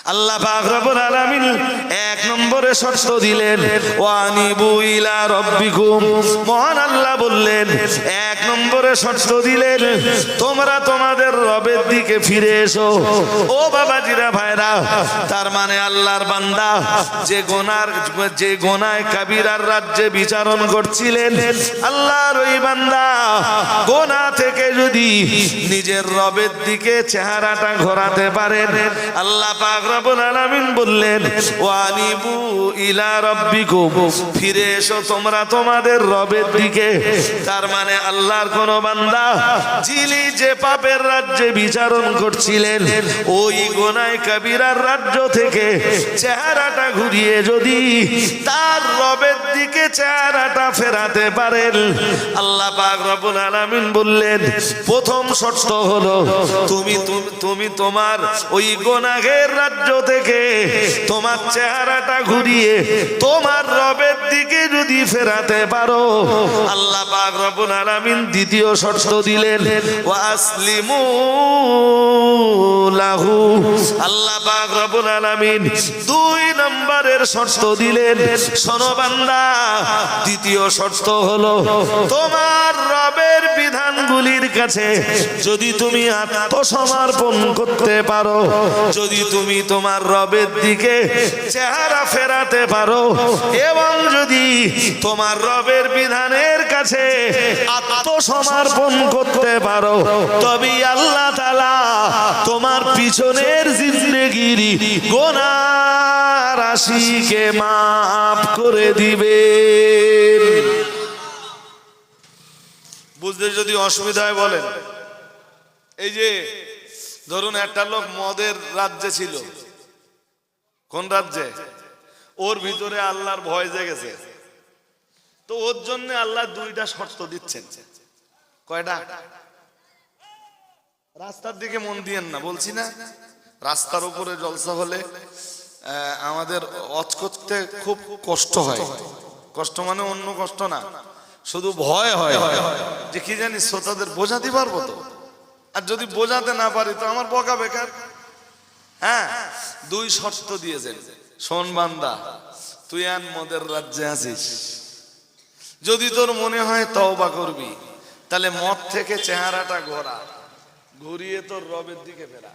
আল্লাহ পাক রব্বুল আলামিন এক নম্বরে শর্ত দিলেন, ওয়ানিবু ইলা রাব্বিকুম। মহান আল্লাহ বললেন, এক নম্বরে শর্ত দিলেন, তোমরা তোমাদের রবের দিকে ফিরে এসো। ও বাবাজিরা ভাইরা, তার মানে আল্লাহর বান্দা যে গোনায় কাবিরার রাজ্যে বিচারণ করছিলেন, আল্লাহর ওই বান্দা গোনা থেকে যদি নিজের রবের দিকে চেহারাটা ঘোরাতে পারেন, আল্লাহ পাক রব্বুল আলামিন বললেন, ওয়ানিবু ইলা রাব্বিকুম, ফিরে এসো তোমরা তোমাদের রবের দিকে। তার মানে আল্লাহর কোন বান্দা যিনি যে পাপের রাজ্যে বিচারণ করছিলেন, ওই গোনায় কাবিরার রাজ্য থেকে চেহারাটা ঘুরিয়ে যদি তার রবের দিকে চেহারাটা ফেরাতে পারেন, আল্লাহ পাক রব্বুল আলামিন বললেন, প্রথম শর্ত হলো তুমি তোমার ওই গোনাহের রাজ্য থেকে তোমার চেহারাটা ঘুরিয়ে তোমার রবের দিকে যদি ফেরাতে পারো, আল্লাহ পাক রব্বুল আলামিন দ্বিতীয় শর্ত দিলেন, ওয়াসলিমু লাহু। আল্লাহ পাক রব্বুল আলামিন দুই নম্বরের শর্ত দিলেন, শোনো বান্দা, দ্বিতীয় শর্ত হলো তোমার রবের বিধানগুলির কাছে যদি তুমি আত্মসমর্পণ করতে পারো, যদি তুমি তোমার রবের দিকে চেহারা ফেরাতে পারো এবং যদি তোমার রবের বিধানের কাছে আত্মসমর্পণ করতে পারো, তবে আল্লাহ তাআলা তোমার পিছনের জিন্দেগির গুনাহ রাশিকে মাফ করে দিবেন। বুঝতে যদি অসুবিধা হয় বলেন। এই যে ধরুন একটা লোক মদের রাজ্যে ছিল, কোন রাজ্যে? ওর ভিতরে আল্লাহর ভয় জেগেছে, তো ওর জন্য আল্লাহ দুইটা শর্ত দিচ্ছেন। কয়টা? রাস্তার দিকে মন দিয়েন না, বলছি না রাস্তার উপরে জলসা হলে আমাদের ওয়াজ করতে খুব কষ্ট হয়। কষ্ট মানে অন্য কষ্ট না, শুধু ভয় হয় যে কি জানি শ্রোতাদের বোঝাতে পারবো তো, আর যদি বোঝাতে না পারি তো আমার বকা বেকার। হ্যাঁ, দুই শর্ত দিয়েছেন, শোন বান্দা, তুই আন মদের রাজ্যে আছিস, যদি তোর মনে হয় তওবা করবি, তাহলে মদ থেকে চেহারাটা ঘুরিয়ে তোর রবের দিকে ফেরা।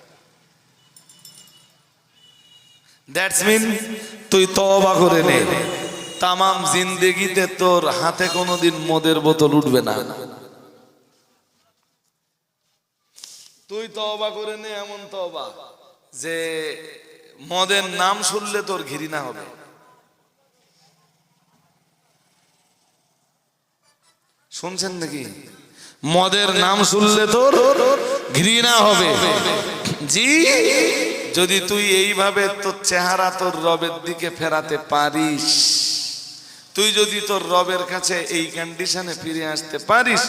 দ্যাটস মিন তুই তওবা করে নে, তামাম জিন্দেগিতে তোর হাতে কোনোদিন মদের বোতল উঠবে না। তুই তওবা করে নে, এমন তওবা যে মদের নাম শুনলে তোর ঘৃণা হবে। শুনছেন নাকি? মদের নাম শুনলে তোর ঘৃণা হবে। জি, যদি তুই এইভাবে তোর চেহারা তোর রবের দিকে ফেরাতে পারিস, তুই যদি তোর রবের কাছে এই কন্ডিশনে ফিরে আসতে পারিস,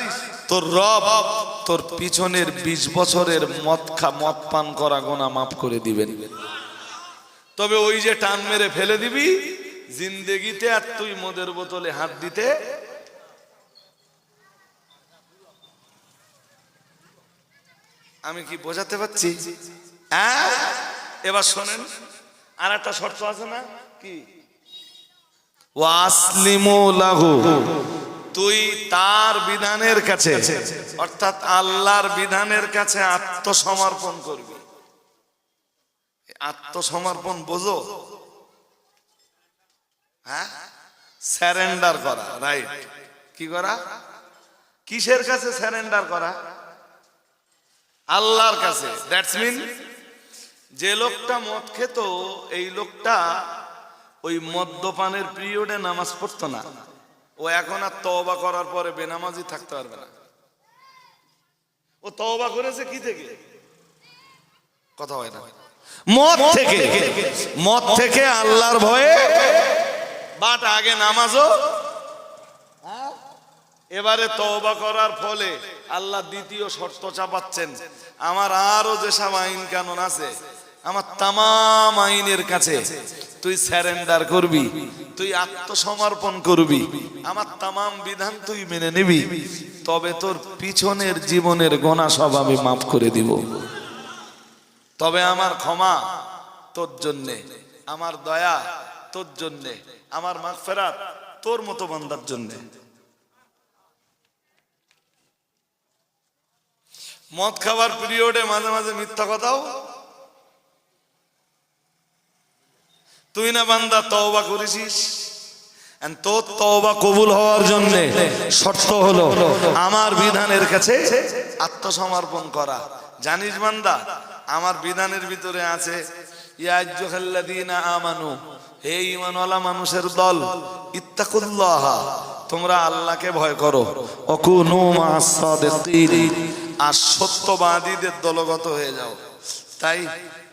তোর রব তোর পিছনের 20 বছরের মদ পান করা গুনাহ মাফ করে দিবেন। তবে ওই যে টান মেরে ফেলে দিবি জিন্দেগিতে, আর তুই মদের বোতলে হাত দিতে। আমি কি বোঝাতে পারছি? এবার শোনেন, আর একটা শর্ত আছে না কি? ওয়াসলিমু লাহু, তুই তার বিধানের কাছে অর্থাৎ আল্লাহর বিধানের কাছে আত্মসমর্পণ করবি। আত্মসমর্পণ বোঝো? হ্যাঁ, স্যারেন্ডার করা, রাইট? কি করা? কিসের কাছে স্যারেন্ডার করা? আল্লাহর কাছে। দ্যাটস মিন যে লোকটা মদ খেত, এই লোকটা ওই মদ্যপানের পিরিয়ডে নামাজ পড়তো না, ও এখন আর তওবা করার পরে বেনামাজি থাকতে পারবে না। ও তওবা করেছে কি থেকে? কথা হয় না, মদ থেকে। মদ থেকে আল্লাহর ভয়ে, বাট আগে নামাজও। এবারে তওবা করার ফলে আল্লাহ দ্বিতীয় শর্ত চাপাচ্ছেন, আমার আরো যেসব আইন কানুন আছে, আমার তামাম আইনের কাছে তুই স্যারেন্ডার করবি, তুই আত্মসমর্পণ করবি, আমার তামাম বিধান তুই মেনে নিবি, তবে তোর পিছনের জীবনের গুনাহ সব আমি মাফ করে দিব। তবে আমার ক্ষমা তোর জন্যে, আমার দয়া তোর জন্যে, আমার মাগফিরাত তোর মতো বান্দার জন্যে। মদ খাবার পিরিয়ডে মাঝে মাঝে মিথ্যা কথাও। তুই না বান্দা তওবা করেছিস, তোর তওবা কবুল হওয়ার জন্য শর্ত হলো আমার বিধানের কাছে আত্মসমর্পণ করা। জানিস বান্দা, আমার বিধানের ভিতরে আছে ইয়া আইয়ুহাল্লাযীনা আমানু, হে ঈমানওয়ালা মানুষের দল, ইত্তাকুল্লাহ, তোমরা আল্লাহকে ভয় করো, ওয়াকুনু মা'আস সাদিকিন, আর সত্যবাদীদের দলগত হয়ে যাও। তাই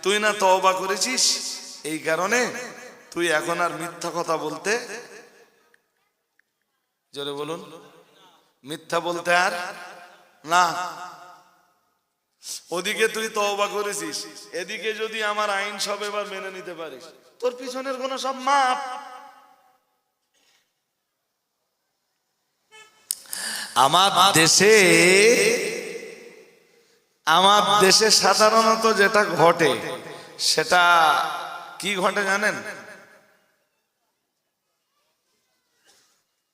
তুই না তওবা করেছিস, এই কারণে তুই এখন আর মিথ্যা কথা বলতে, জোরে বলুন, মিথ্যা বলতে আর না। ওদিকে তুই তওবা করেছিস, এদিকে যদি আমার আইন সব এবার মেনে নিতে পারিস, তোর পিছনের কোন সব মাপ। আমার দেশে সাধারণত যেটা ঘটে, সেটা কি ঘটে জানেন?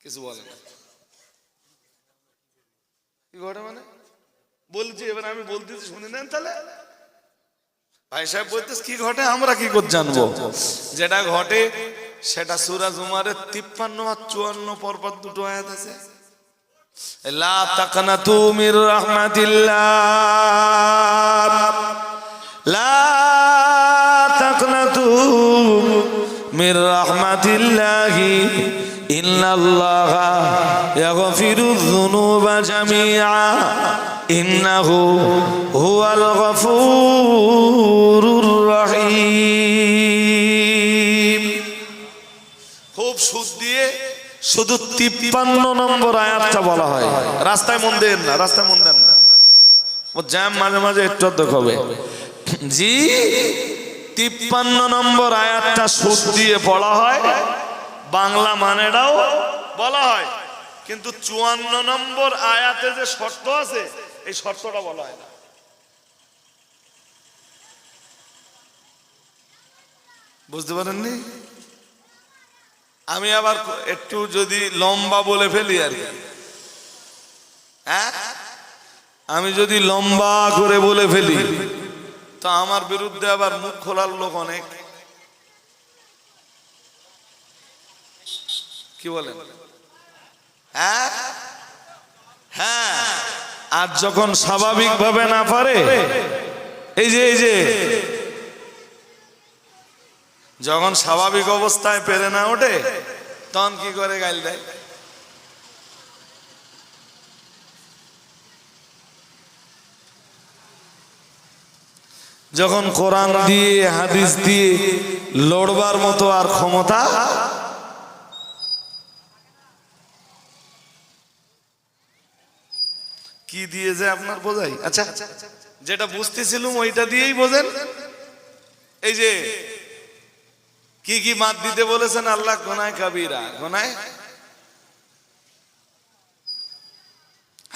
কিছু বলে না, কি ঘটে মানে বলছি, এবার আমি বলতেছি শুনে নেন তাহলে। ভাই সাহেব বলতেছ কি ঘটে, আমরা কি করে জানবো? যেটা ঘটে সেটা সূরা জুমারের 53 আর 54 পরপর দুটো আয়াত আছে। লা তাকনাতু মির রাহমাতিল্লাহ, লা তাকনাতু মির রাহমাতিল্লাহি ইন্নাল্লাহা ইয়াগফিরুয যুনুবা জামিআ ইন্নাহু হুয়াল গফুরুর রহিম। খুব সুদ দিয়ে শুধু 53 নম্বর আয়াতটা বলা হয়। রাস্তায় মন দেন না, রাস্তায় মন দেন না, ও জ্যাম মাঝে মাঝে একটু হবে। জি, 53 নম্বর আয়াতটা সুদ দিয়ে পড়া হয়, বাংলা মানেটাও বলা হয়, কিন্তু 54 নম্বর আয়াতে যে শর্ত আছে, এই শর্তটা বলা হয় না। বুঝতে পারেননি? আমি আবার একটু যদি লম্বা বলে ফেলি আর কি, হ্যাঁ, আমি যদি লম্বা করে বলে ফেলি তো আমার বিরুদ্ধে আবার মুখ খোলার লোক অনেক। কি বলেন? হ্যাঁ হ্যাঁ, আর যখন স্বাভাবিক ভাবে না পারে, এই যে যখন স্বাভাবিক অবস্থায় পেরে না ওঠে, তখন কি করে গাল দেয়। যখন কোরআন দিয়ে হাদিস দিয়ে লড়বার মতো আর ক্ষমতা কি দিয়ে যে আপনার বোঝাই। আচ্ছা, যেটা বুঝতেছিলাম ওইটা দিয়েই বোঝেন। এই যে কি কি বাদ দিতে বলেছেন আল্লাহ, গুনাহ কাবীরা, গুনাহ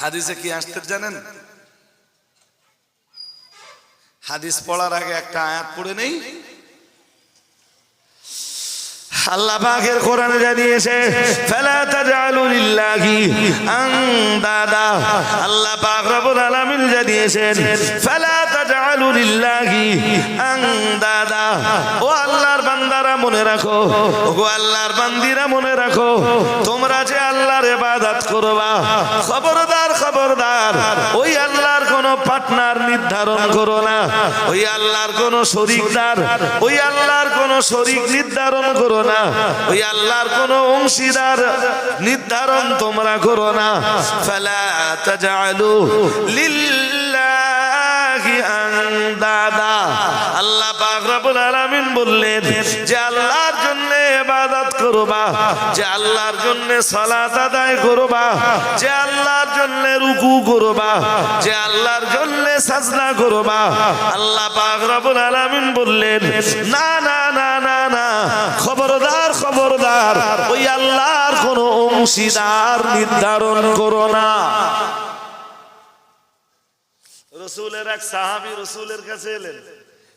হাদিসে কি আসতে জানেন? হাদিস পড়ার আগে একটা আয়াত পড়ে নেই। আল্লাহ পাকের কোরআনে জানিয়েছে ফালা তাজআলু লিল্লাহি আনদাদা। আল্লাহ পাক রব্বুল আলামিন জানিয়েছেন ফালা তাজআলু লিল্লাহি আনদাদা। ও আল্লাহর বান্দারা মনে রাখো, ও আল্লাহর বান্দিরা মনে রাখো, তোমরা যে আল্লাহর ইবাদত করবা, খবরদার খবরদার ওই আল্লাহর কোন পার্টনার নির্ধারণ করো না, ওই আল্লাহর কোন শরীকদার, ওই আল্লাহর কোন শরীক নির্ধারণ করো না, ওই আল্লাহর কোন অংশীদার নির্ধারণ তোমরা করো না। ফালা তাজআলু লিল্লাহি আনদাদা। আল্লাহ পাক রব্বুল আলামিন বললেন যে আল্লাহর জন্য ইবাদত করবা, যে আল্লাহর জন্য সালাত আদায় করবা, যে আল্লাহর জন্য রুকু করবা, যে আল্লাহর জন্য সাজদা করবা, আল্লাহ পাক রব্বুল আলামিন বললেন না না না না না, খবরদার খবরদার ওই আল্লাহর কোন অংশীদার নির্ধারণ করো না। রাসূলের এক সাহাবী রাসূলের কাছে এলেন,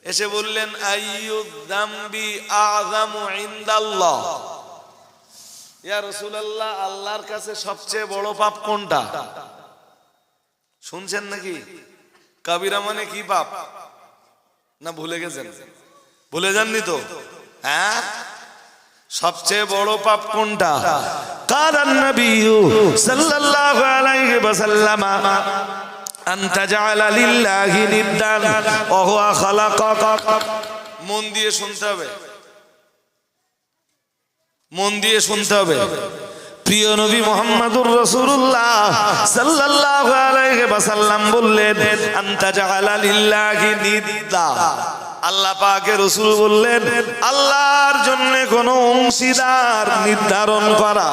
এসে বললেন আইয়ুদ যামবি আযামু ইনদাল্লাহ, ইয়া রাসূলুল্লাহ, আল্লাহর কাছে সবচেয়ে বড় পাপ কোনটা? শুনছেন নাকি? কবিরা মানে কি পাপ? না ভুলে গেছেন? ভুলে যাননি তো? হ্যাঁ, সবচেয়ে বড় পাপ কোনটা? কালান নবী সাল্লাল্লাহু আলাইহি ওয়াসাল্লাম আন তাজআলা লিল্লাহি নিদ্দান ওয়া হুয়া খালাকাক। মন দিয়ে শুনতে হবে, মন দিয়ে শুনতে হবে। প্রিয় নবী মুহাম্মদুর রাসূলুল্লাহ সাল্লাল্লাহু আলাইহি ওয়াসাল্লাম বললেন আন তাজআলা লিল্লাহি নিদ্দা, আল্লাহ পাকের রাসূল বললেন আল্লাহর জন্য কোন অংশীদার নির্ধারণ করা,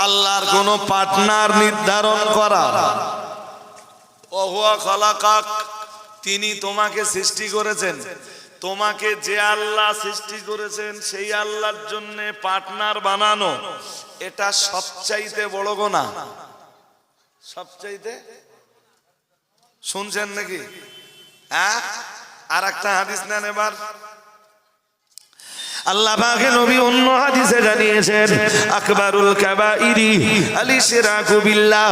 আল্লাহর কোন পার্টনার নির্ধারণ করা। ওয়া হুয়া খালাকাক, তিনি তোমাকে সৃষ্টি করেছেন, তোমাকে যে আল্লাহ সৃষ্টি করেছেন সেই আল্লাহর জন্য পার্টনার বানানো, এটা সবচাইতে বড় গুনাহ। সবচাইতে, শুনছেন নাকি? হ্যাঁ, আর একটা হাদিস নেন এবার। আল্লাহ পাকের নবী অন্য হাদিসে জানিয়েছেন আকবারুল কাবাইরি আল ইশরাকু বিল্লাহ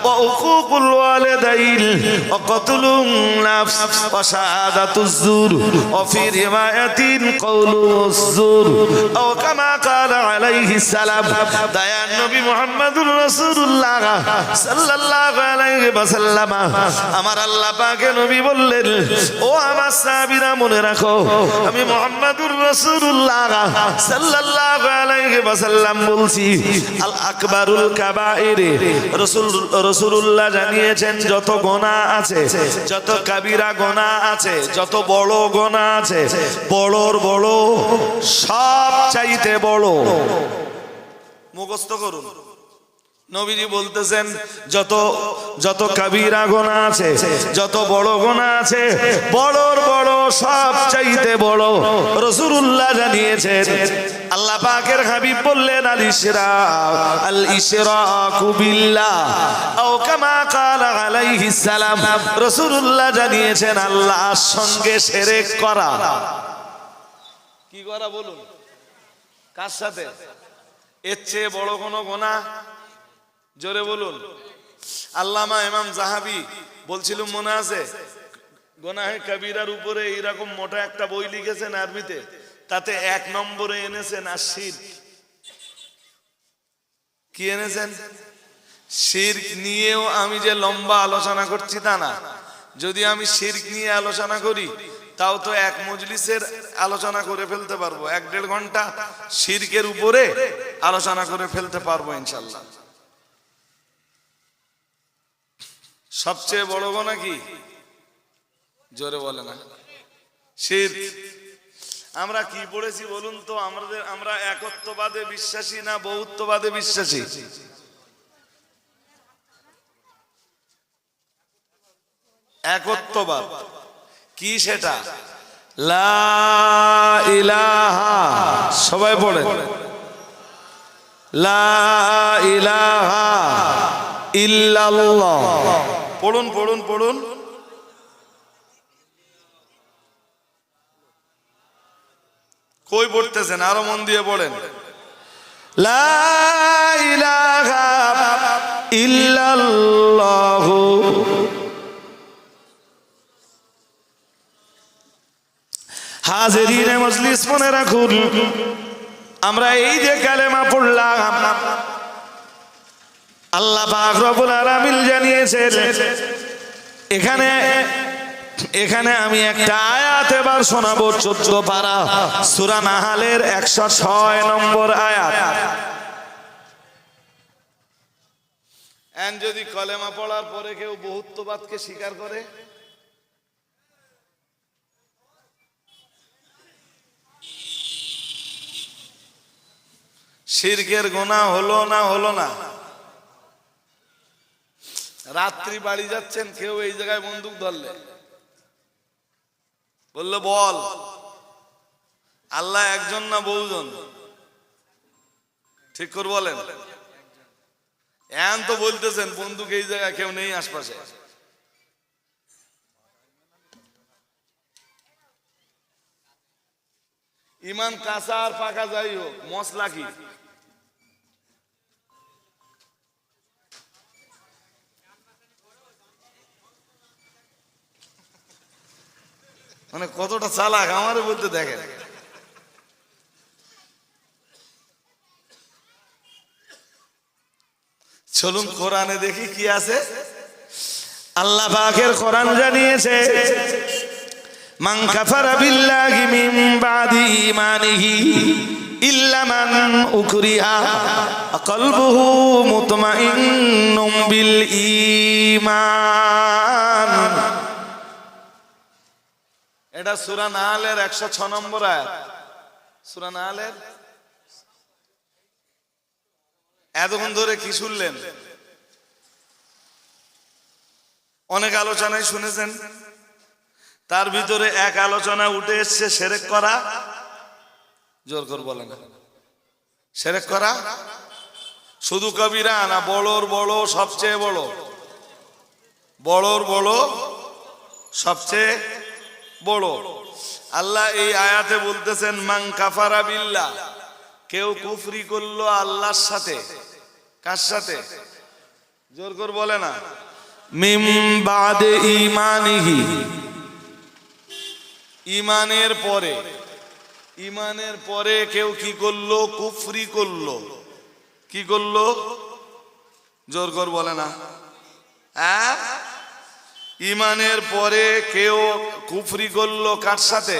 ওয়া উকুকুল ওয়ালিদাইন ওয়া কতলুন নাফস ওয়া শাহাদাতুজ জুর ওয়া ফি রিওয়ায়াতিন কাউলুজ জুর আও কামা ক্বালা আলাইহিস সালাম। দয়ার নবী মুহাম্মদুর রাসূলুল্লাহ সাল্লাল্লাহু আলাইহি ওয়াসাল্লাম, আমার আল্লাহ পাকের নবী বললেন, ও আমার সাহাবীরা মনে রাখো, আমি মুহাম্মদুর রাসূলুল্লাহ সাল্লাল্লাহু আলাইহি ওয়াসাল্লাম বলছি আল আকবারুল কাবাইর, রাসূলুল্লাহ জানিয়েছেন যত গুনাহ আছে, যত কবিরা গুনাহ আছে, যত বড় গুনাহ আছে, বড়র বড় সব চাইতে বড়, মুখস্থ করুন। নবীজি বলতেছেন যত যত কবিরা গুনাহ আছে, যত বড় গুনাহ আছে, বড়র বড় সব চাইতে বড় রাসূলুল্লাহ জানিয়েছেন। আল্লাহ পাকের হাবিব বললেন আল ইশরাকু বিল্লাহ আও কামা ক্বালা আলাইহিস সালাম, রাসূলুল্লাহ জানিয়েছেন আল্লাহর সঙ্গে শিরক করা। কি করা বলুন? কার সাথে? এর চেয়ে বড় কোনো গুনাহ? জোরে বলুন। আল্লামা ইমাম যাহাবি বলছিল, মনে আছে, গুনাহে কবিরার উপরে এরকম মোটা একটা বই লিখেছেন আরবিতে, তাতে 1 নম্বরে এনেছেন আশিরক। কি এনেছেন? শিরক নিয়েও আমি যে লম্বা আলোচনা করছি তা না, যদি আমি শিরক নিয়ে আলোচনা করি তাও তো এক মজলিসের আলোচনা করে ফেলতে পারবো, 1-1.5 ঘন্টা শিরকের উপরে আলোচনা করে ফেলতে পারবো ইনশাআল্লাহ। সবচেয়ে বড় গুনাহ কি? জোরে বলে না। শিরক। আমরা কি পড়েছি বলুন তো? আমরা একত্ববাদে বিশ্বাসী না বহুত্ববাদে বিশ্বাসী? একত্ববাদ। কি সেটা? লা ইলাহা, সবাই পড়ে, লা ইলাহা ইল্লাল্লাহ। পড়ুন পড়ুন পড়ুন। কই পড়তেছেন? আরো মন দিয়ে পড়েন। লা ইলাহা ইল্লাল্লাহ। হাজিরিনে মজলিস মনে রাখুন, আমরা এই যে কালেমা পড়লাম, আল্লাহ পাক রব্বুল আলামিন জানিয়েছেন, এখানে আমি একটা আয়াত এবার শোনাবো, 14 পারা সূরা নাহালের 106 নম্বর আয়াত। যদি কলেমা পড়ার পরে কেউ বহুত্ববাদকে স্বীকার করে, শিরকের গুনাহ হলো না? হলো না? রাত্রি বাড়ি যাচ্ছেন, কেউ এই জায়গায় বন্দুক ধরলে, বললো বল আল্লাহ একজন না বহুজন? ঠিক করে বলেন। এখন তো বলতেছেন বন্দুক এই জায়গায় কেউ নেই আশপাশে। ইমান কাঁচা আর পাকা যাই হোক, মশলা কি? মানে কতটা চালাক আমারে বলতে দেখেন। চলুন কোরআনে দেখি কি আছে। আল্লাহ পাকের কোরআন জানিয়েছে, মান কাফারা বিল্লাহি মিন বাদি ঈমানিহি ইল্লা মান উকরিহা কলবুহু মুতমাইন্নুম বিল ঈমান। এটা সূরা নাহলের 106 নম্বর আয়াত। সূরা নাহলের এতক্ষণ ধরে কি শুনলেন? অনেক আলোচনায় শুনেছেন, তার ভিতরে এক আলোচনা উঠে এসছে শিরক করা। জোর করে বলেন, শিরক করা শুধু কবিরা না, বড়র বড়, সবচেয়ে বড়, বড়র বড়, সবচেয়ে বড়। আল্লাহ এই আয়াতে বলতেছেন, মান কাফারা বিল্লাহ, কেউ কুফরি করলো আল্লাহর সাথে। কার সাথে? জোর করে বলে না। মিন বাদে ঈমানিহি, ঈমানের পরে, ঈমানের পরে কেউ কি করলো? কুফরি করলো। কি করলো? জোর করে বলে না। হ্যাঁ, ঈমানের পরে কেউ কুফরি করলো। কার সাথে?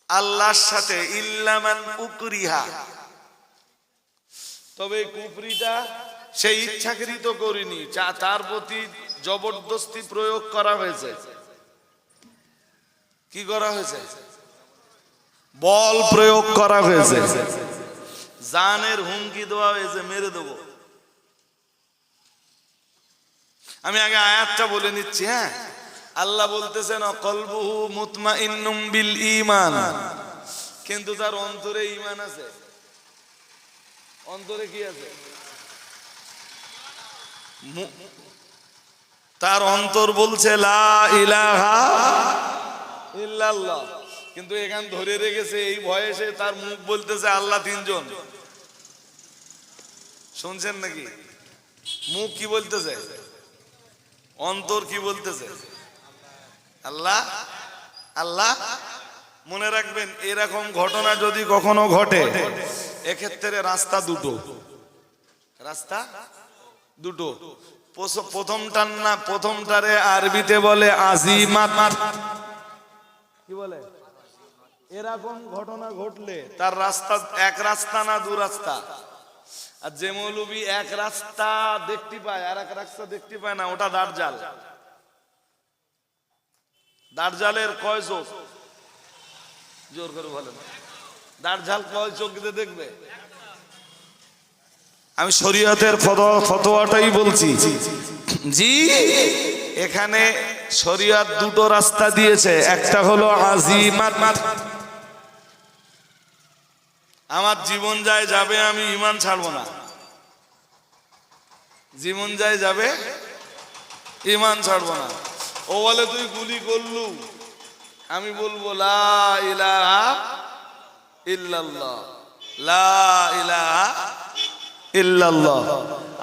আল্লাহর সাথে। ইল্লা মান উকরিহা, তবে কুফরিটা সে ইচ্ছাকৃত করেনি, তার প্রতি জবরদস্তি প্রয়োগ করা হয়েছে। কি করা হয়েছে? বল প্রয়োগ করা হয়েছে, জানের হুমকি দেওয়া হয়েছে, মেরে দেবো। আমি আগে আয়াতটা বলে নিচ্ছি। হ্যাঁ, আল্লাহ বলতেছেন কলবুহু মুতমাইন্নুম বিল ঈমান, কিন্তু তার অন্তরে ঈমান আছে। অন্তরে কি আছে? তার অন্তর বলছে লা ইলাহা ইল্লাল্লাহ, কিন্তু এখান ধরে রেখেছে এই বয়সে তার মুখ বলতেছে আল্লাহ তিনজন। শুনছেন নাকি? মুখ কি বলতেছে, অন্তর কি বলতেছে? আল্লাহ আল্লাহ। মনে রাখবেন, এরকম ঘটনা যদি কখনো ঘটে, এক্ষেত্রে রাস্তা দুটো, রাস্তা দুটো। প্রথমটার না, প্রথমটারে আরবিতে বলে আজিমাত। কি বলে? এরকম ঘটনা ঘটলে তার রাস্তা এক রাস্তা না দু রাস্তা। আর যে মৌলবি এক রাস্তা দেখতে পায় আর এক রাস্তা দেখতে পায় না, ওটা দাজ্জাল। দাজ্জালের কয় চোখ? জোর করে বলেন, দাজ্জাল কয় চোখ দিয়ে দেখবে? আমি শরীয়তের ফতোয়াটাই বলছি। জি, এখানে শরীয়ত দুটো রাস্তা দিয়েছে। একটা হলো আজিমাত, আমার জীবন যায় যাবে, আমি ঈমান ছাড়বো না। জীবন যায় যাবে, ঈমান ছাড়বো না। ও বলে তুই গুলি করলু, আমি বলবো লা ইলাহা ইল্লাল্লাহ, লা ইলাহা ইল্লাল্লাহ।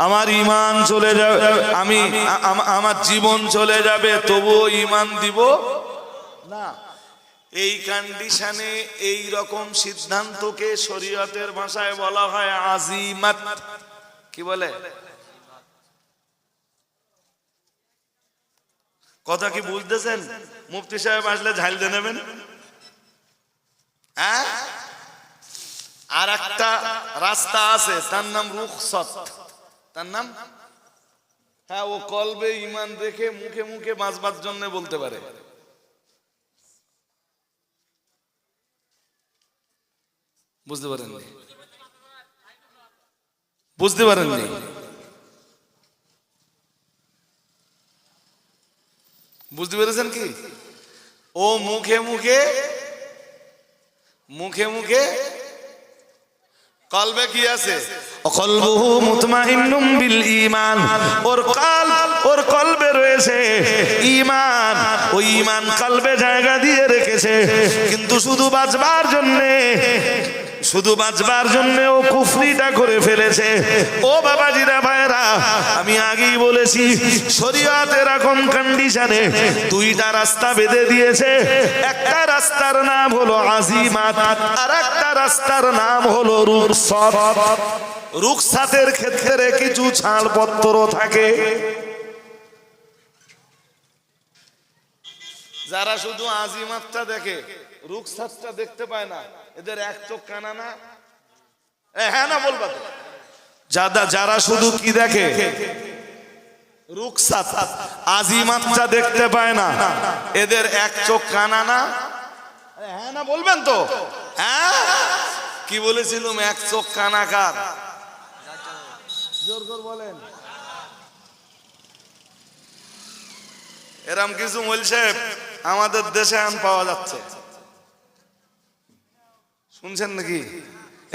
আমার ঈমান চলে যাবে, আমি আমার জীবন চলে যাবে, তবুও ঈমান দিব না। এই কন্ডিশনে এই রকম সিদ্ধান্তকে শরীয়তের ভাষায় বলা হয় আজিমাত। কি বলে? কথা কি বুঝতেছেন? মুফতি সাহেব আসলে ঝাল দিয়ে নেবেন। হ্যাঁ, আর একটা রাস্তা আছে, তার নাম রুখসত। তার নাম, হ্যাঁ, ও কলবে ঈমান রেখে মুখে মুখে বাঁচবার জন্য বলতে পারে। বুঝতে পারেননি? বুঝতে পারেননি? বুঝতে পেরেছেন কি? ও মুখে মুখে, মুখে মুখে কলবে কি আছে, কলবুহু মুতমাইন্নুম বিল ঈমান, ওর কলবে রয়েছে ঈমান, ওই ঈমান কলবে জায়গা দিয়ে রেখেছে, কিন্তু শুধু বাঁচবার জন্য ও কুফরিটা করে ফেলেছে। ও বাবাজিরা ভাইরা, আমি আগেই বলেছি শরীয়ত এরকম কন্ডিশনে দুইটা রাস্তা বেঁধে দিয়েছে। একটা রাস্তার নাম হলো আজিমাত, আর একটা রাস্তার নাম হলো রুখসাত। রুখসাতের ক্ষেত্রে কিছু ছাড়পত্র থাকে। যারা শুধু আজিমাতটা দেখে, রুখসাতটা দেখতে পায় না, এদের এক চোখ কানা না? হ্যাঁ না বলবা তো? যারা শুধু কি দেখে, রুখসাত, আজিমাতটা দেখতে পায় না, এদের এক চোখ কানা না? হ্যাঁ না বলবেন তো? হ্যাঁ, কি বলেছিলাম? এক চোখ কানা কার? জোর করে বলেন। এরম কিছু মৌল সাহেব আমাদের দেশে এখন পাওয়া যাচ্ছে, শুনছেন নাকি?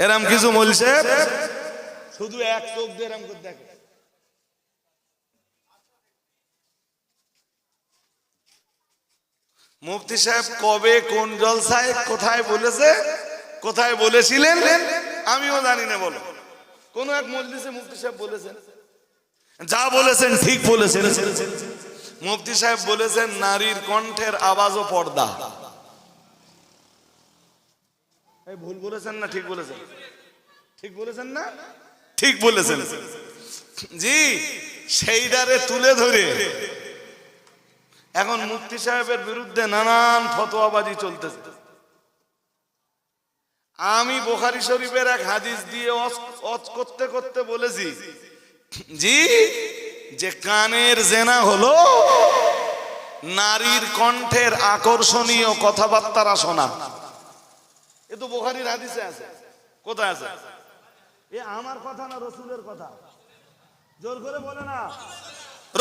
এরম কিছু মৌল সাহেব শুধু এক চোখ দিয়ে এরম করে দেখে। মুফতি সাহেব কবে কোন জলসায় কোথায় বলেছে, কোথায় বলেছিলেন আমিও জানি না। বলো, কোন এক মজলিসে মুফতি সাহেব বলেছেন, যা বলেছেন ঠিক বলেছেন। মুফতি সাহেব বলেছেন নারীর কণ্ঠের আওয়াজও পর্দা। ভুল বলেছেন না ঠিক বলেছেন? ঠিক বলেছেন না? ঠিক বলেছেন। জি, সেইটারে তুলে ধরে এখন মুফতি সাহেবের বিরুদ্ধে নানান ফতোয়াবাজি চলতেছে। আমি বুখারী শরীফের এক হাদিস দিয়ে ওয়াজ করতে করতে বলেছি জি, যে কানের জেনা হলো নারীর কণ্ঠের আকর্ষণীয় কথাবার্তা শোনা। এ তো বুখারীর হাদিসে আছে। কোথায় আছে? এ আমার কথা না রাসূলের কথা? জোর করে বলে না,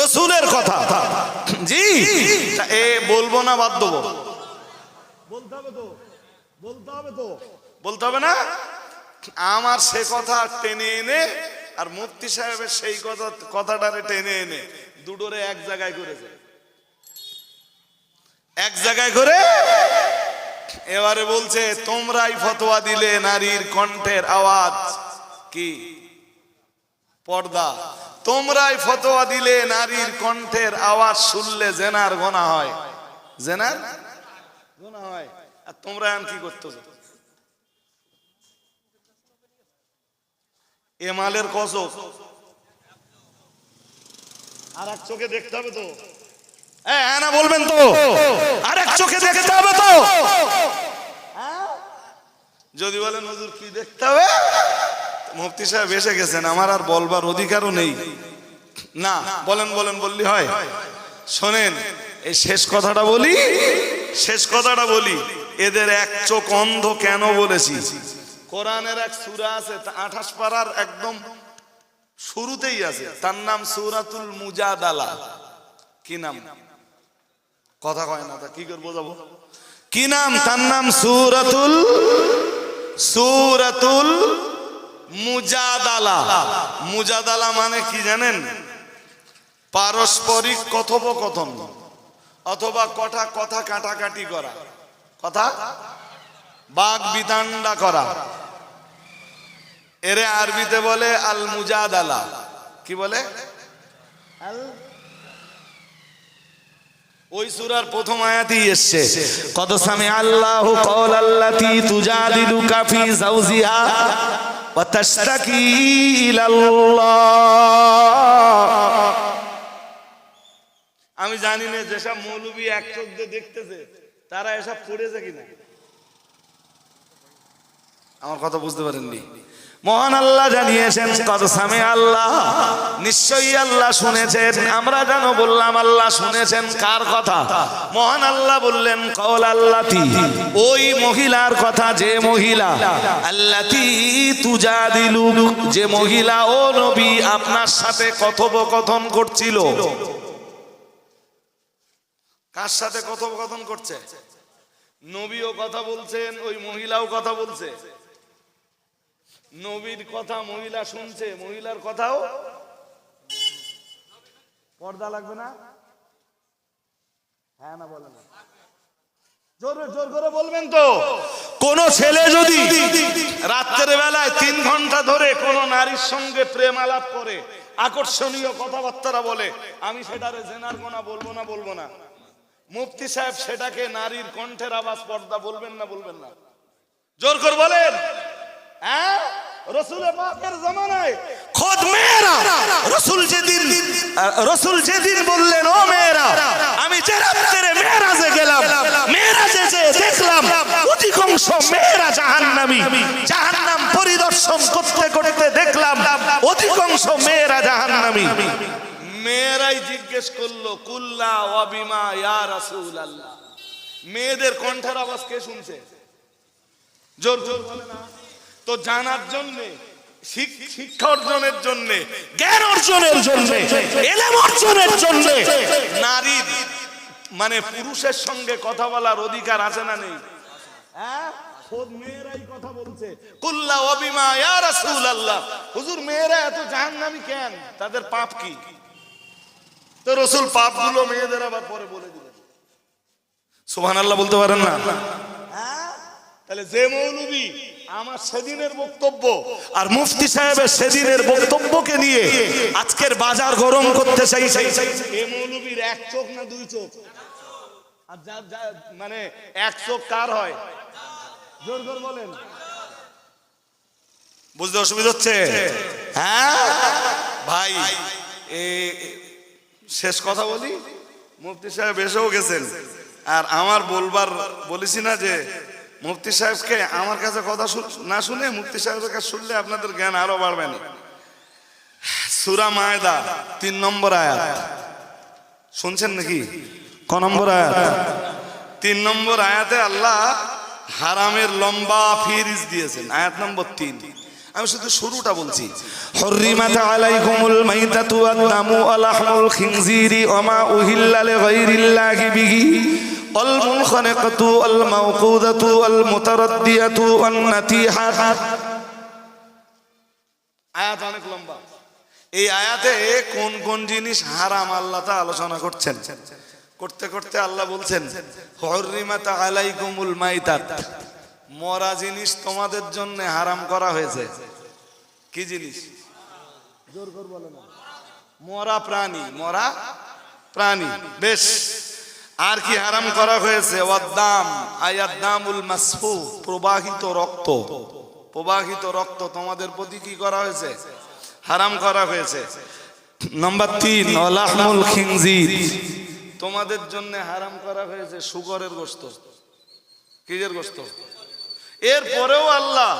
রাসূলের কথা। জি, এ বলবো না বাদ দেবো? বলতে হবে তো, বলতে হবে তো, বলতে হবে না? আমার সে কথা টেনে এনে আর মুফতি সাহেবের সেই কথাটারে টেনে এনে দুটোরে এক জায়গায় করেছে, এক জায়গায় করে এবারে বলছে তোমরাই ফতোয়া দিলে নারীর কণ্ঠের আওয়াজ কি পর্দা, তোমরাই ফতোয়া দিলে নারীর কণ্ঠের আওয়াজ শুনলে জেনার গুনাহ হয়, জেনার গুনাহ হয়। আর তোমরা এখন কি করতেছো? এমালের কসম আর এক চোখে দেখতে হবে তো? হ্যাঁ না বলবেন তো? আর এক চোখে দেখতে হবে তো? যদি বলেন হুজুর কি দেখতে হবে, মুফতি সাহেব এসে গেছেন, আমার আর বলবার অধিকারও নেই। না বলেন বলেন বললি হয়? শোনেন, এই শেষ কথাটা বলি, শেষ কথাটা বলি। এদের এক চোখ অন্ধ কেন বলেছি? কোরআনের এক সূরা আছে 28 পারার একদম শুরুতেই আছে, তার নাম সূরাতুল মুজাদালা। কি নাম? কথা কয় না, তা কি করে বোঝাবো? কি নাম তার? নাম সূরাতুল মুজাদালা। মুজাদালা মানে কি জানেন? পারস্পরিক কথোপকথন অথবা কথা কাটাকাটি করা, কথা বাগ বিতণ্ডা করা। এরে আরবিতে বলে আল মুজাদালা। কি বলে? ওই সূরার প্রথম আয়াতেই এসেছে, কদ সামিআ আল্লাহু কওলাল্লাতী তুজাদিলুকা ফী যাওজিহা ওয়া তাশতাকি ইলাল্লাহ। আমি জানি না যেসব মৌলবী এক চোখ দিয়ে দেখতেছে তারা এসব পড়েছে কিনা। আমার কথা বুঝতে পারেননি? মহান আল্লাহ জানিয়েছেন কদ সামিআ আল্লাহ, নিশ্চয়ই আল্লাহ শুনেছেন। আমরা যেন বললাম আল্লাহ শুনেছেন কার কথা? মহান আল্লাহ বললেন কওলাল্লাতী, ওই মহিলার কথা, যে মহিলা আল্লাতী তুজাদিলু, যে মহিলা ও নবী আপনার সাথে কথোপকথন করছিল। কার সাথে কথোপকথন করছে? নবীও কথা বলছেন, ওই মহিলাও কথা বলছে। নবীর কথা মহিলা শুনছে, মহিলার কথাও পর্দা লাগবে না? হ্যাঁ না বলেন, জোর করে বলবেন তো। কোন ছেলে যদি রাত্রের বেলায় 3 ঘন্টা ধরে কোন নারীর সঙ্গে প্রেম আলাপ করে, আকর্ষণীয় কথাবার্তা বলে, আমি সেটারে জেনার গোনা বলবো না? মুফতি সাহেব সেটাকে নারীর কণ্ঠের আওয়াজ পর্দা বলবেন না বলবেন না? জোর করে বলেন। হ্যাঁ, রসুলের পাকের জামানায় খোদ মেয়েরা রসুল যেদিন বললেন, ও মেয়েরা, আমি যে রাত্রে মেরাজে গেলাম, মেরাজে যে দেখলাম অধিকাংশ মেয়েরা জাহান্নামী, জাহান্নাম পরিদর্শন করতে করতে দেখলাম অধিকাংশ মেয়েরা জাহান্নামী। মেয়েরাই জিজ্ঞেস করলো, কুল্লা ওয়া বিমা ইয়া রাসূলুল্লাহ, মেয়েদের কণ্ঠের আওয়াজ কে শুনছে? জোর বলে না তো? জানার জন্য, শিক্ষা অর্জনের জন্য, জ্ঞান অর্জনের জন্য, ইলম অর্জনের জন্য নারীর মানে পুরুষের সঙ্গে কথা বলার অধিকার আছে না নেই? হ্যাঁ, খোদ মেয়েরাই কথা বলছে, কুল্লা ওয়া বিমা ইয়া রাসূলুল্লাহ। হুজুর, মেয়েরা এত জাহান্নামী কেন? তাদের পাপ কি? তো রাসূল পাপগুলো মেয়েদের আবার পরে বলে দিলেন। সুবহানাল্লাহ বলতে পারেন না? হ্যাঁ, তাহলে যে মৌলবী আমার সেদিনের বক্তব্য আর মুফতি সাহেবের সেদিনের বক্তব্যকে নিয়ে আজকের বাজার গরম করতে চাইছে, এই মৌলবীর 1 চোখ না 2 চোখ? আর মানে 1 চোখ কার হয়? জোর করে বলেন। বুঝতে অসুবিধা হচ্ছে? হ্যাঁ ভাই, শেষ কথা বলি, মুফতি সাহেব এসেও গেছেন, আর আমার বলেছি না যে মুফতি সাহেবকে আমার কাছে কথা না শুনে মুফতি সাহেবের কাছে শুনলে আপনাদের জ্ঞান আরো বাড়বে না। সূরা মায়দা 3 নম্বর আয়াত শুনছেন নাকি? ক নম্বর আয়াত? 3 নম্বর আয়াতে আল্লাহ হারামের লম্বা ফিরিজ দিয়েছেন, আয়াত নম্বর 3। আমি শুধু শুরুটা বলছি। হুররিমাত আলাইকুমুল মাইতাতু ওয়াদ দামু ওয়া লাহমুল খিনজিরি ওয়া মা উহিল্লা লিগাইরিল্লাহি বিহি ওয়াল মুনখানিকাতু ওয়াল মাওকুদাতু ওয়াল মুতারাদ্দিয়াতু ওয়ান নাতিহাত। আয়াত অনেক লম্বা। এই আয়াতে কোন কোন জিনিস হারাম আল্লাহ তা আলোচনা করছেন। করতে করতে আল্লাহ বলছেন, হুররিমাত আলাইকুমুল মাইতাত, মরা জিনিস তোমাদের জন্য হারাম করা হয়েছে। কি জিনিস? জোর করে বলেন। মরা প্রাণী, মরা প্রাণী। বেশ, আর কি হারাম করা হয়েছে? ওয়াদ্দাম, আয়াদ্দামুল মাসফু, প্রবাহিত রক্ত। প্রবাহিত রক্ত তোমাদের প্রতি কি করা হয়েছে? হারাম করা হয়েছে। নাম্বার 3, ওয়ালাহমুল খিনজির, তোমাদের জন্য হারাম করা হয়েছে শুকরের গোশত। কিসের গোশত? এরপরেও আল্লাহ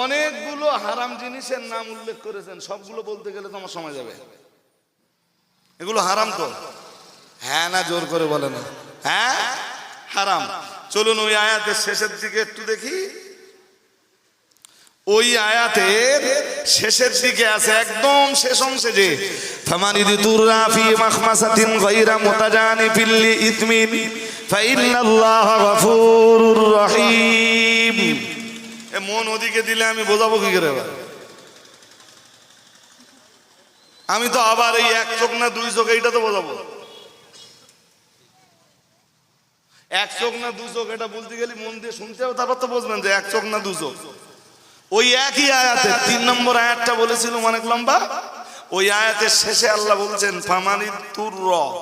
অনেকগুলো হারাম জিনিসের নাম উল্লেখ করেছেন, সবগুলো বলতে গেলে তোমার সময় যাবে। এগুলো হারাম তো? হ্যাঁ না জোর করে বলে না? হ্যাঁ হারাম। চলুন ওই আয়াতের শেষের দিকে একটু দেখি। ওই আয়াতের শেষের দিকে আছে, একদম শেষ অংশে, যে ফামানিদুররা ফি মাখমাসাতিন গায়রা মুতাজানিফিল লিইসমিন ফাইন্নাল্লাহা গফুরুর রহিম। এ মন ওদিকে দিলে আমি বোঝাবো কি করে? আমি তো আবার এই 1 চোখ না 2 চোখ এইটা তো বোঝাবো। 1 চোখ না 2 চোখ এটা বলতে গেলে মন দিয়ে শুনতে হবে, তারপর তো বুঝবেন যে 1 চোখ না 2 চোখ। ওই একই আয়াতে 3 নম্বর আয়াতটা বলেছিলাম অনেক লম্বা। ওই আয়াতের শেষে আল্লাহ বলছেন, ফামানিদুরর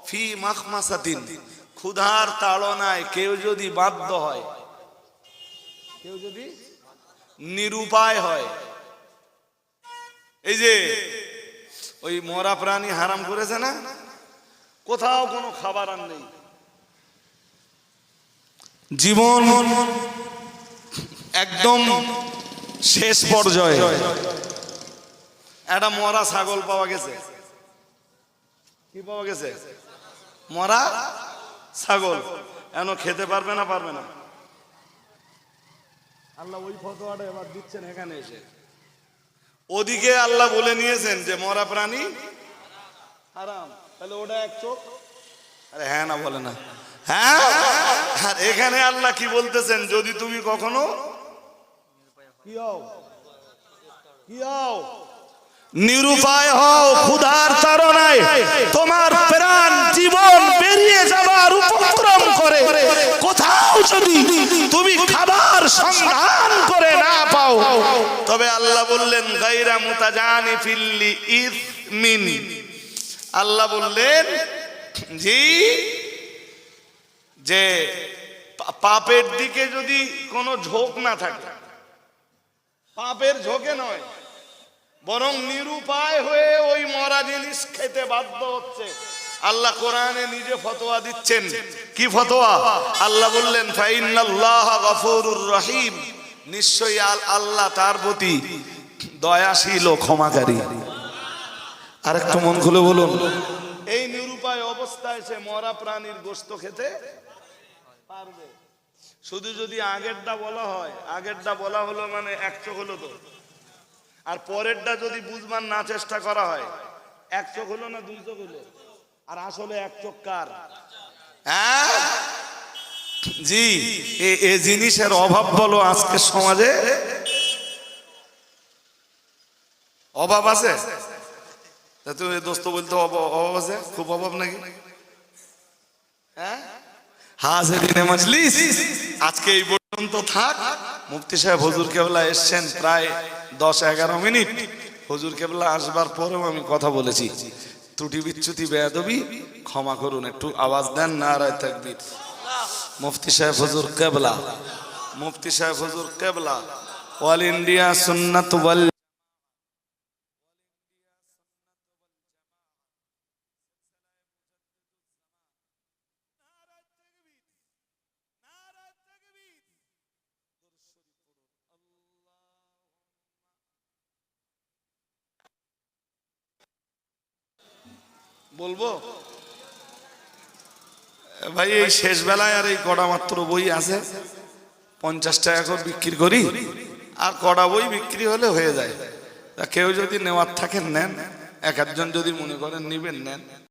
ফি মাখমাসাতিন, ক্ষুধার তাড়নায় কেউ যদি বাধ্য হয়, কেউ যদি নিরুপায় হয়। এই যে ওই মরা প্রাণী হারাম করেছে না, কোথাও কোনো খাবার আর নেই, জীবন একদম শেষ পর্যায়ে, একটা মরা ছাগল পাওয়া গেছে। কি পাওয়া গেছে? মরা ছাগল। এখনো খেতে পারবে না? পারবে না? আল্লাহ ওই ফতোয়াটা এবার দিচ্ছেন এখানে এসে। ওদিকে আল্লাহ বলে নিয়েছেন যে মরা প্রাণী হারাম, তাহলে ওটা 1 চোখ? আরে হ্যাঁ না বলে না? হ্যাঁ। আর এখানে আল্লাহ কি বলতেছেন, যদি তুমি কখনো কি হও কি হও? নিরুপায় হও, ক্ষুধার তাড়নায় তোমার প্রাণ জীবন বেরিয়ে যাবার উপক্রম করে কোথাও যদি তুমি খাবার সন্ধান করে না পাও, তবে আল্লাহ বললেন গায়রা মুতাজানিফিল ইসমিন, আল্লাহ বললেন জি যে পাপের দিকে যদি কোনো ঝোঁক না থাকে, পাপের ঝোঁকে নয়, বরং নিরুপায় হয়ে ওই মরা জিনিস খেতে বাধ্য হচ্ছে, আল্লাহ কোরআনে নিজে ফতোয়া দিচ্ছেন। কি ফতোয়া? আল্লাহ বললেন ফাইন্নাল্লাহা গফুরুর রহিম, নিশ্চয়ই আল্লাহ তার প্রতি দয়াশীল ও ক্ষমাকারী। আর একটু মন খুলে বলুন, এই নিরুপায় অবস্থায় সে মরা প্রাণীর গোশত খেতে পারবে? শুধু যদি আগেরটা বলা হয়, আগেরটা বলা হলো মানে এক চোখ হলো তো, আর পরেরটা যদি বুঝবার না চেষ্টা করা হয়, এক চোখ হলো না দুই চোখ হলো? আর আসলে এক চোখ কার? হ্যাঁ জি, এ জিনিসের অভাব বলো আজকে সমাজে, অভাব আছে? তুমি দোস্ত বলতে অভাব আছে, খুব অভাব নাকি? হ্যাঁ হাজিরিনে মজলিস, আজকে এই পর্যন্ত থাক। মুফতি সাহেব হুজুর কেবলা এসছেন প্রায় 10-11 মিনিট। হুজুর কেবলা আসবার পরেও আমি কথা বলেছি, ত্রুটি বিচ্যুতি বেয়াদবি ক্ষমা করুন, একটু আওয়াজ দেন নারায়ে তাকবীর। মুফতি সাহেব হুজুর কেবলা, মুফতি সাহেব হুজুর কেবলা, অল ইন্ডিয়া সুন্নাত ওয়াল বলবো ভাই, এই শেষ বেলায় আর এই কড়া মাত্র বই আছে, 50 টাকা করে বিক্রি করি, আর কড়া বই বিক্রি হলে হয়ে যায়। তা কেউ যদি নেওয়ার থাকেন নেন, এক একজন যদি মনে করেন নিবেন নেন।